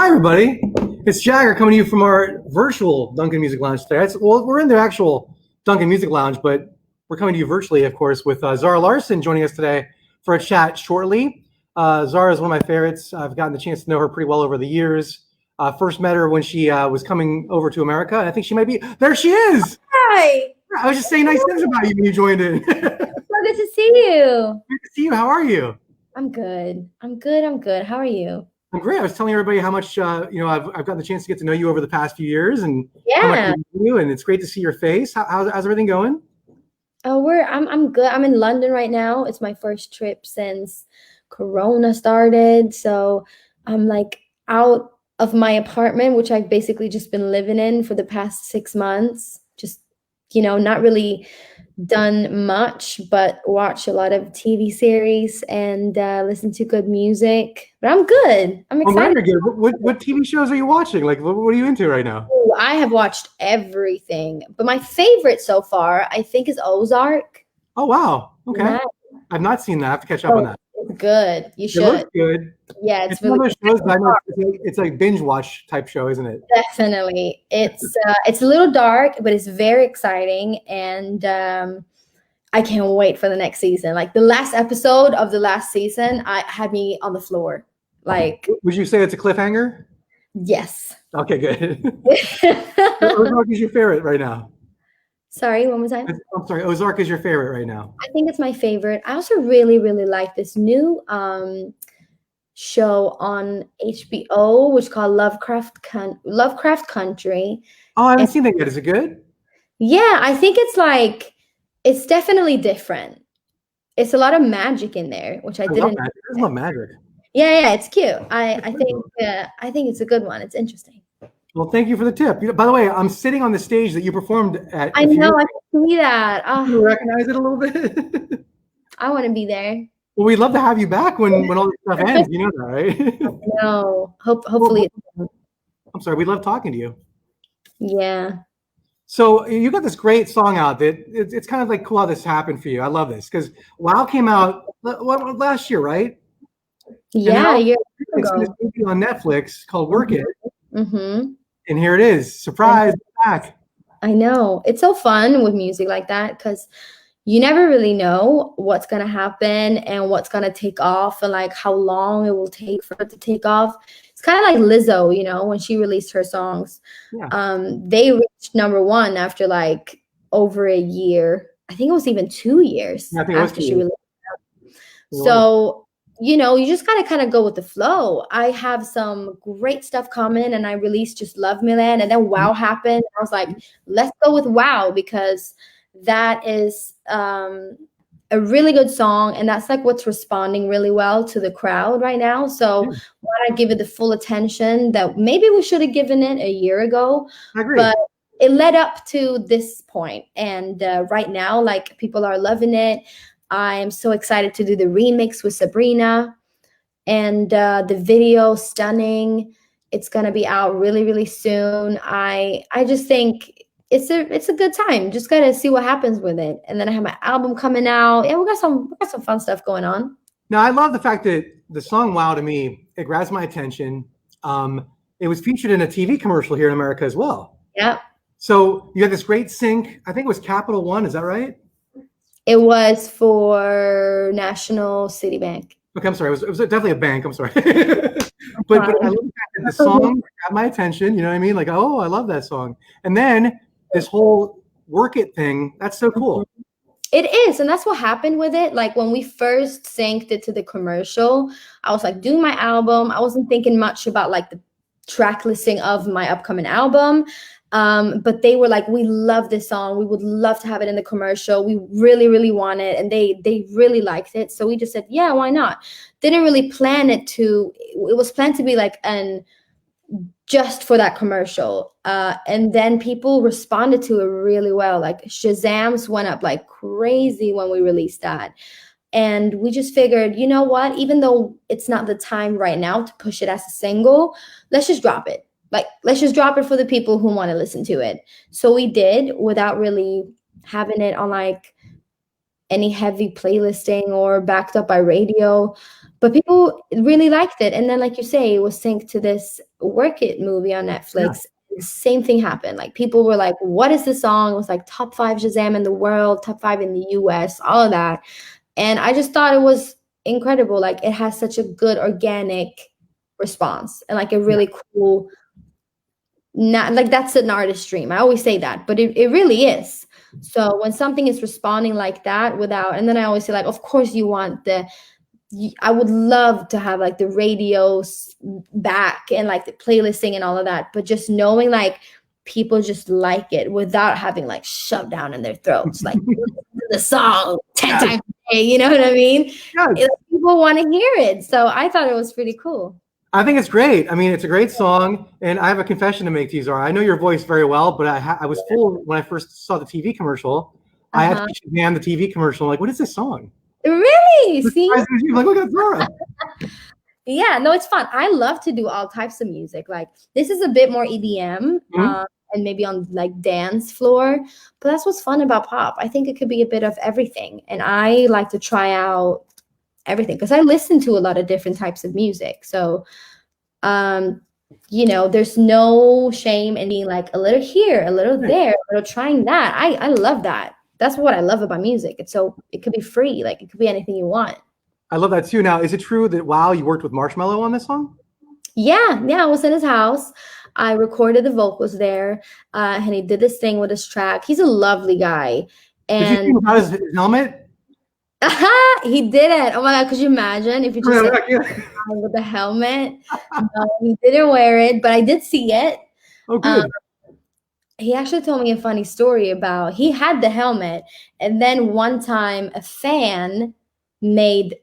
Hi, everybody. It's Jagger coming to you from our virtual Duncan Music Lounge today. Well, we're in the actual Duncan Music Lounge, but we're coming to you virtually, of course, with Zara Larsson joining us today for a chat shortly. Zara is one of my favorites. I've gotten the chance to know her pretty well over the years. First met her when she was coming over to America, and I think she might be there. She is. Hi. I was just saying nice things about you when you joined in. So good to see you. Good to see you. How are you? I'm good. I'm good. How are you? I'm great. I was telling everybody how much I've gotten the chance to get to know you over the past few years, and how much Yeah. you do, and it's great to see your face. How's everything going? Oh, I'm good. I'm in London right now. It's my first trip since Corona started. So I'm like out of my apartment, which I've basically just been living in for the past 6 months. Just, not really done much, but watch a lot of TV series and listen to good music. But I'm good. I'm excited. Very good. What TV shows are you watching? Like, what are you into right now? Ooh, I have watched everything, but my favorite so far, I think, is Ozark. Oh, wow. Okay. Yeah. I've not seen that. I have to catch up on that. It's good. You It should. looks good. Yeah, it's one really of those shows that I know it's like binge watch type show, isn't it? definitely. It's a little dark, but it's very exciting, and I can't wait for the next season. Like the last episode of the last season, I had me on the floor. Like, Would you say it's a cliffhanger? yes. Okay, good. Ozark is your favorite right now. Sorry, one more time. I'm sorry. Ozark is your favorite right now. I think it's my favorite. I also really, really like this new show on HBO, which is called Lovecraft Country. Oh, I haven't seen that yet. Is it good? Yeah, I think it's definitely different. It's a lot of magic in there, which I didn't. I love magic. Yeah, it's cute. I think it's a good one. It's interesting. Well, thank you for the tip. By the way, I'm sitting on the stage that you performed at. I know. I can see that. Do you recognize it a little bit? I want to be there. Well, we'd love to have you back when all this stuff ends. You know that, right? No. Hopefully. I'm sorry. We love talking to you. Yeah. So you got this great song out that it's kind of like cool how this happened for you. I love this because WoW came out last year, right? Yeah, it's this movie on Netflix called Work It. Mm-hmm. And here it is. Surprise, back. I know. It's so fun with music like that because you never really know what's going to happen and what's going to take off and like how long it will take for it to take off. It's kind of like Lizzo, when she released her songs. Yeah. They reached #1 after like over a year. I think it was even 2 years after she released it. So, you just got to kind of go with the flow. I have some great stuff coming, and I released Just Love Me Land, and then WoW happened. I was like, let's go with WoW because that is a really good song, and that's like what's responding really well to the crowd right now. So why not give it the full attention that maybe we should have given it a year ago? I agree. But it led up to this point, and right now, like people are loving it. I'm so excited to do the remix with Sabrina, and the video stunning. It's gonna be out really, really soon. I just think it's a good time. Just gotta see what happens with it. And then I have my album coming out. Yeah, we got some fun stuff going on. Now I love the fact that the song "Wow" to me, it grabs my attention. It was featured in a TV commercial here in America as well. Yeah. So you had this great sync. I think it was Capital One. Is that right? It was for National City Bank. Okay, I'm sorry. It was definitely a bank. I'm sorry. but I love the fact that the song got my attention. You know what I mean? Like, oh, I love that song. And then this whole Work It thing, that's so cool. It is, and that's what happened with it. Like when we first synced it to the commercial, I was like doing my album. I wasn't thinking much about like the track listing of my upcoming album. But they were like, we love this song. We would love to have it in the commercial. We really, really want it. And they really liked it. So we just said, yeah, why not? Didn't really plan it was planned to be like just for that commercial. And then people responded to it really well. Like Shazams went up like crazy when we released that. And we just figured, you know what? Even though it's not the time right now to push it as a single, let's just drop it. Like, let's just drop it for the people who want to listen to it. So we did without really having it on like any heavy playlisting or backed up by radio. but people really liked it. And then, like you say, it was synced to this Work It movie on Netflix. The same thing happened. Like people were like, what is this song? It was like top 5 Shazam in the world, top 5 in the US, all of that. And I just thought it was incredible. Like it has such a good organic response and like a really cool, not like that's an artist dream. I always say that, but it really is. So when something is responding like that without, and then I always say like, of course you want I would love to have like the radios back and like the playlisting and all of that, but just knowing like people just like it without having like shoved down in their throats, like the song 10 times a day, you know what I mean? Yes. People want to hear it. So I thought it was pretty cool. I think it's great. I mean, it's a great song, and I have a confession to make to you, Zara. I know your voice very well, but I was fooled when I first saw the TV commercial. I had to Shazam the TV commercial. I'm like, what is this song? Really? See? I'm like, look at Zara. Yeah, no, it's fun. I love to do all types of music. Like this is a bit more EDM and maybe on like dance floor, but that's what's fun about pop. I think it could be a bit of everything, and I like to try out everything because I listen to a lot of different types of music. So, you know, there's no shame in being like a little here, a little there, a little trying that. I love that. That's what I love about music. It could be free. Like it could be anything you want. I love that too. Now, is it true that you worked with Marshmello on this song? Yeah, I was in his house. I recorded the vocals there, and he did this thing with his track. He's a lovely guy. And did you think about his helmet? He didn't. Oh my God, could you imagine if you just with the helmet? No, he didn't wear it, but I did see it. Oh, good. He actually told me a funny story about he had the helmet, and then one time a fan made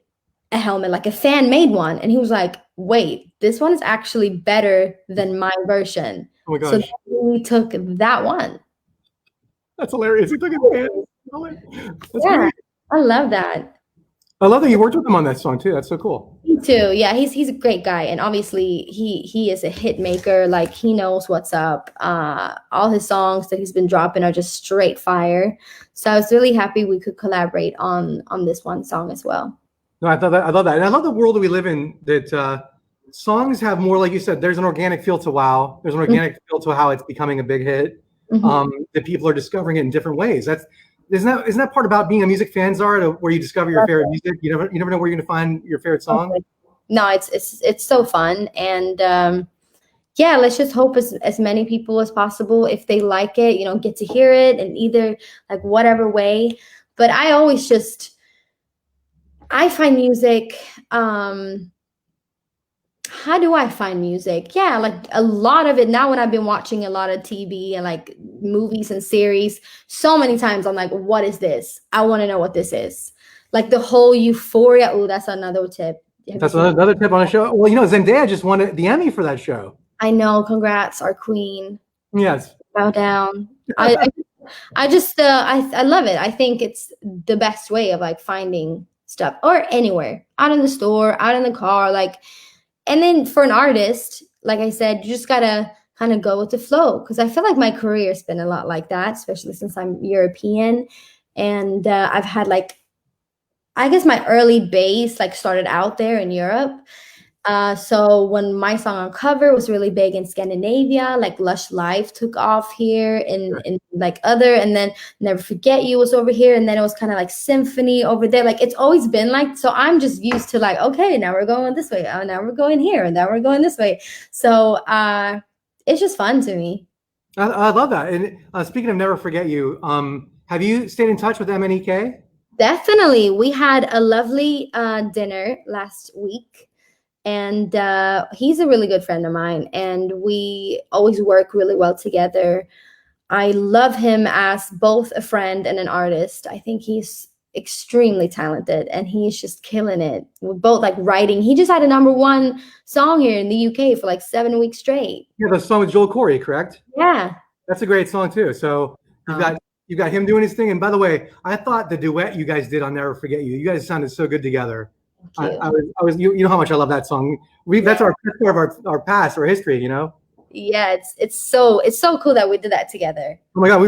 a helmet, like a fan made one, and he was like, wait, this one is actually better than my version. Oh my gosh. So then we took that one. That's hilarious. He took a fan helmet. That's great. I love that. I love that you worked with him on that song too. That's so cool. Me too. Yeah, he's a great guy, and obviously he is a hit maker. Like he knows what's up. All his songs that he's been dropping are just straight fire. So I was really happy we could collaborate on this one song as well. No, I love that, and I love the world that we live in. That songs have more, like you said. There's an organic feel to WoW. There's an organic feel to how it's becoming a big hit. That people are discovering it in different ways. Isn't that part about being a music fan, Zara, where you discover your favorite music? You never know where you're going to find your favorite song. No, it's so fun, and yeah, let's just hope as many people as possible, if they like it, you know, get to hear it in either like whatever way. But I always I find music. How do I find music? Yeah, like a lot of it now when I've been watching a lot of TV and like movies and series, so many times I'm like, what is this? I want to know what this is. Like the whole Euphoria. Oh, that's another tip. That's another tip on a show. Well, you know, Zendaya just won the Emmy for that show. I know. Congrats, our queen. Yes. Bow down. I love it. I think it's the best way of like finding stuff, or anywhere, out in the store, out in the car, like. And then for an artist, like I said, you just gotta kind of go with the flow, because I feel like my career has been a lot like that, especially since I'm European, and I've had like, I guess my early base like started out there in Europe. So when my song on Cover was really big in Scandinavia, like Lush Life took off here in like other, and then Never Forget You was over here, and then it was kind of like Symphony over there. Like it's always been like, so I'm just used to like, okay, now we're going this way, oh, now we're going here, and now we're going this way. So it's just fun to me. I love that. And speaking of Never Forget You, have you stayed in touch with MNEK? Definitely. We had a lovely dinner last week. And he's a really good friend of mine, and we always work really well together. I love him as both a friend and an artist. I think he's extremely talented, and he's just killing it with both like writing. He just had a #1 song here in the UK for like 7 weeks straight. Yeah, the song with Joel Corey, correct? Yeah. That's a great song too. So you got him doing his thing. And by the way, I thought the duet you guys did on Never Forget You, you guys sounded so good together. I was you know how much I love that song. That's part of our past, our history, you know. Yeah, it's so cool that we did that together. Oh my God,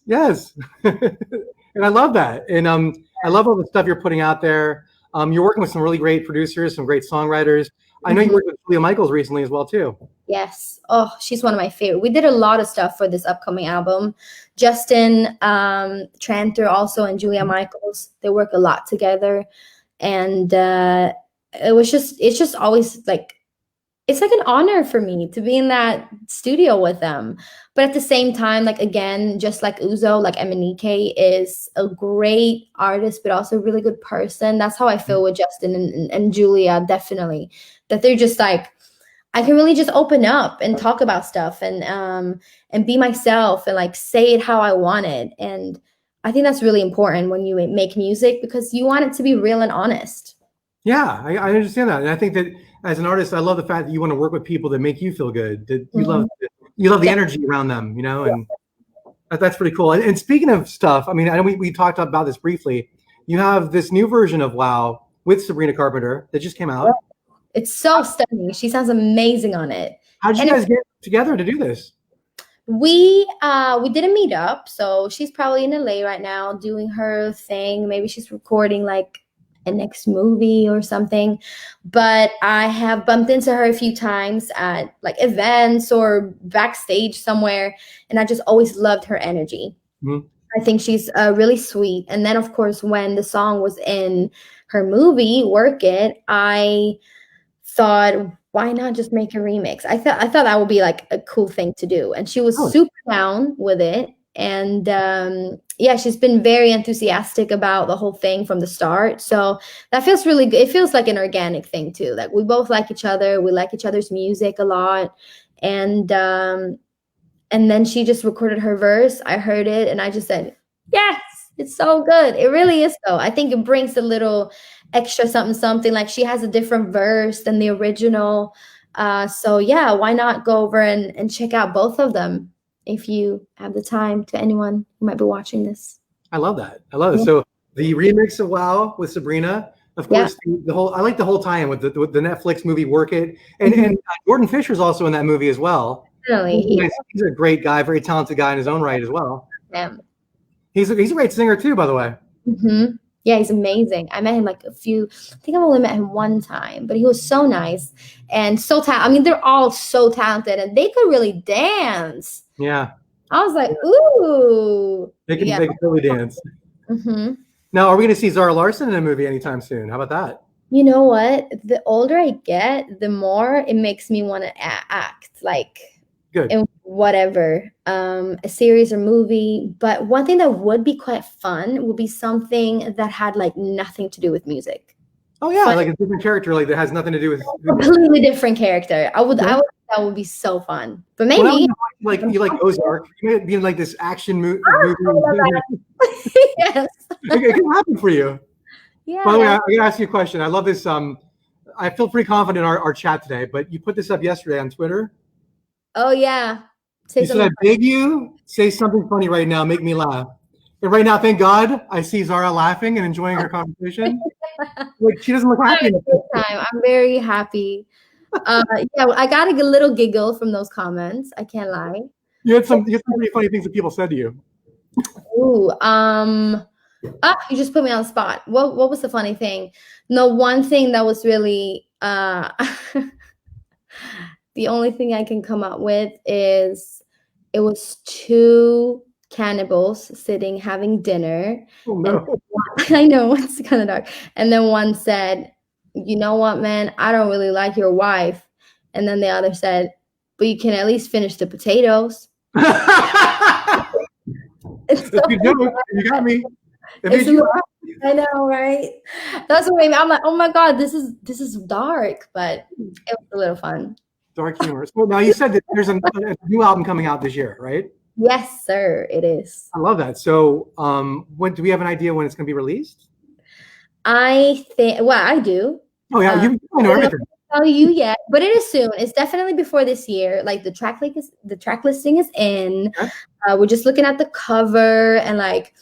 yes, and I love that, and I love all the stuff you're putting out there. You're working with some really great producers, some great songwriters. I know you worked with Julia Michaels recently as well too. Yes. Oh, she's one of my favorite. We did a lot of stuff for this upcoming album. Justin Tranter also and Julia Michaels, they work a lot together. And it's just always like, it's like an honor for me to be in that studio with them. But at the same time, like, again, just like Uzo, like Emanike is a great artist, but also a really good person. That's how I feel with Justin and Julia, definitely. That they're just like, I can really just open up and talk about stuff and be myself and like say it how I want it. And I think that's really important when you make music, because you want it to be real and honest. Yeah, I understand that. And I think that as an artist, I love the fact that you want to work with people that make you feel good, that you love the energy around them, you know, and that's pretty cool. And speaking of stuff, I mean, I know we talked about this briefly. You have this new version of Wow with Sabrina Carpenter that just came out. It's so stunning. She sounds amazing on it. How did you guys get together to do this? We did a meetup. So she's probably in LA right now doing her thing. Maybe she's recording like a next movie or something. But I have bumped into her a few times at like events or backstage somewhere. And I just always loved her energy. I think she's really sweet. And then, of course, when the song was in her movie, Work It, I thought, why not just make a remix? I thought that would be like a cool thing to do. And she was super down with it. And she's been very enthusiastic about the whole thing from the start. So that feels really good. It feels like an organic thing too. Like we both like each other. We like each other's music a lot. And then she just recorded her verse. I heard it and I just said, yes, it's so good. It really is though. I think it brings a little extra something. Like she has a different verse than the original. So yeah, why not go over and check out both of them if you have the time, to anyone who might be watching this. I love that. I love it. So the remix of Wow with Sabrina, of course, the whole, I like the whole tie-in with the Netflix movie Work It. And Jordan Fisher's also in that movie as well. Really? He's a great guy, very talented guy in his own right as well. Yeah. He's a great singer too, by the way. Yeah, he's amazing. I met him I think I've only met him one time, but he was so nice and so talented. I mean, they're all so talented and they could really dance. Yeah. I was like, ooh. They can really dance. Now, are we going to see Zara Larsson in a movie anytime soon? How about that? You know what? The older I get, the more it makes me want to act like in whatever, a series or movie. But one thing that would be quite fun would be something that had like nothing to do with music. Oh yeah, like a different character, like that has nothing to do with completely different character. I would that would be so fun. But maybe you like Ozark, you might be in like this action movie. Yes, it can happen for you. Yeah. By the way, I gotta ask you a question. I love this. I feel pretty confident in our chat today, but you put this up yesterday on Twitter. Oh yeah. You said, I beg you, say something funny right now, make me laugh. And right now, thank God, I see Zara laughing and enjoying her conversation. Like she doesn't look happy. I'm very happy. I got a little giggle from those comments. I can't lie. You had some pretty funny things that people said to you. Ooh, you just put me on the spot. What was the funny thing? No, one thing that was really the only thing I can come up with is it was two cannibals sitting having dinner. Oh no. I know, it's kind of dark. And then one said, you know what, man, I don't really like your wife. And then the other said, but you can at least finish the potatoes. You got me. I know, right? That's what made me. I'm like, oh my God, this is dark, but it was a little fun. Dark humor. So now you said that there's a new album coming out this year, right? Yes, sir, it is. I love that. So when do we have an idea when it's going to be released? I think, well, I do. Oh yeah, you know everything. Tell you yet, but it is soon. It's definitely before this year. Like the track listing is in. Okay. We're just looking at the cover and like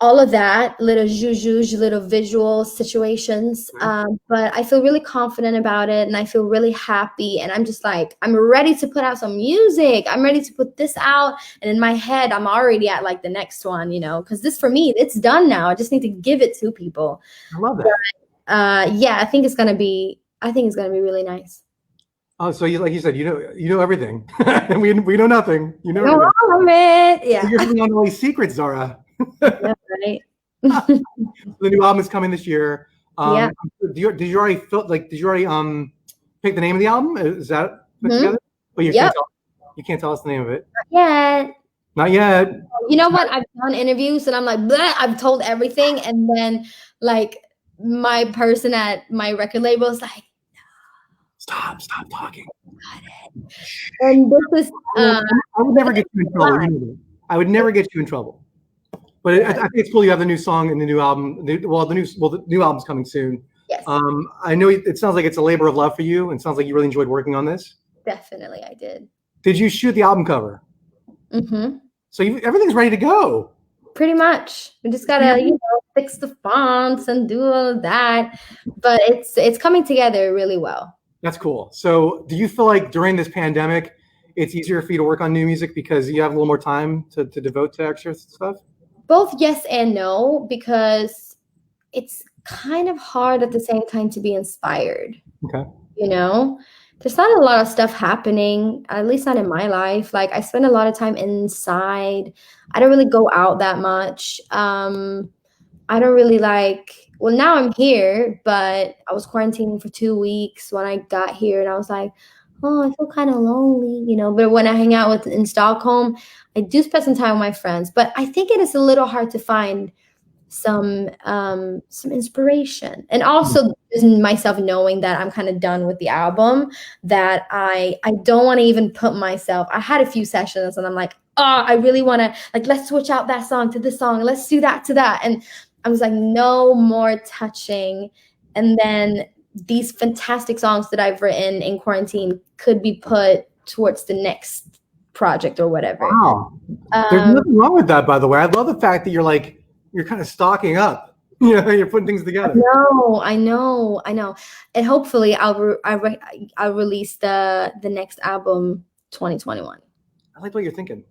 all of that, little zhuzh, little visual situations. But I feel really confident about it and I feel really happy. And I'm just like, I'm ready to put out some music. I'm ready to put this out. And in my head, I'm already at like the next one, you know, because this for me, it's done now. I just need to give it to people. I love that. yeah, I think it's gonna be really nice. Oh, so like you said, you know everything, and we know nothing. You know everything. All of it. Yeah. So you're living on all these secrets, Zara. Yeah, right. The new album is coming this year. Yeah. Did you already pick the name of the album? Is that put together? But you can't tell us the name of it. Not yet. Not yet. You know what? I've done interviews and I'm like, bleh, I've told everything, and then like my person at my record label is like, Stop talking. and this is I would never get you in trouble. You know that. I would never get you in trouble. But I think it's cool you have the new song and the new album. The new album's coming soon. Yes. I know it sounds like it's a labor of love for you, and it sounds like you really enjoyed working on this. Definitely, I did. Did you shoot the album cover? Mm-hmm. So everything's ready to go. Pretty much. We just gotta, fix the fonts and do all of that. But it's coming together really well. That's cool. So do you feel like during this pandemic, it's easier for you to work on new music because you have a little more time to devote to extra stuff? Both yes and no, because it's kind of hard at the same time to be inspired. Okay. There's not a lot of stuff happening, at least not in my life. Like, I spend a lot of time inside. I don't really go out that much. I don't really well, now I'm here, but I was quarantining for 2 weeks when I got here, and I was like, oh, I feel kind of lonely, But when I hang out in Stockholm, I do spend some time with my friends. But I think it is a little hard to find some inspiration, and also myself knowing that I'm kind of done with the album, that I don't want to even put myself. I had a few sessions, and I'm like, oh, I really want to let's switch out that song to this song, let's do that to that, and I was like, no more touching. And then these fantastic songs that I've written in quarantine could be put towards the next project or whatever. Wow. There's nothing wrong with that, by the way. I love the fact that you're kind of stocking up. You're putting things together. I know. And hopefully I'll release the next album 2021. I like what you're thinking.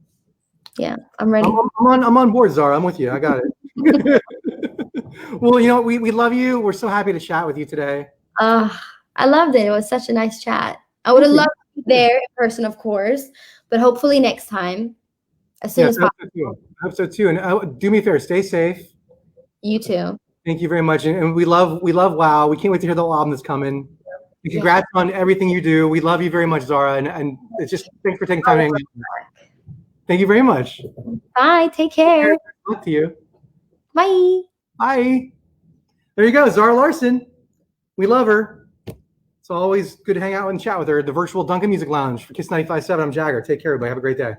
Yeah, I'm ready. I'm on board, Zara. I'm with you. I got it. Well, we love you. We're so happy to chat with you today. I loved it. It was such a nice chat. I would have loved to be there in person, of course, but hopefully next time, as soon as possible. I hope so too. And do me a favor, stay safe. You too. Thank you very much. And we love WoW. We can't wait to hear the album that's coming. And congrats on everything you do. We love you very much, Zara. And it's just thanks for taking time to hang out. Thank you very much. Bye. Take care. Talk to you. Bye. Bye. There you go, Zara Larsson. We love her. It's always good to hang out and chat with her at the virtual Duncan Music Lounge. For Kiss 95.7, I'm Jagger. Take care, everybody. Have a great day.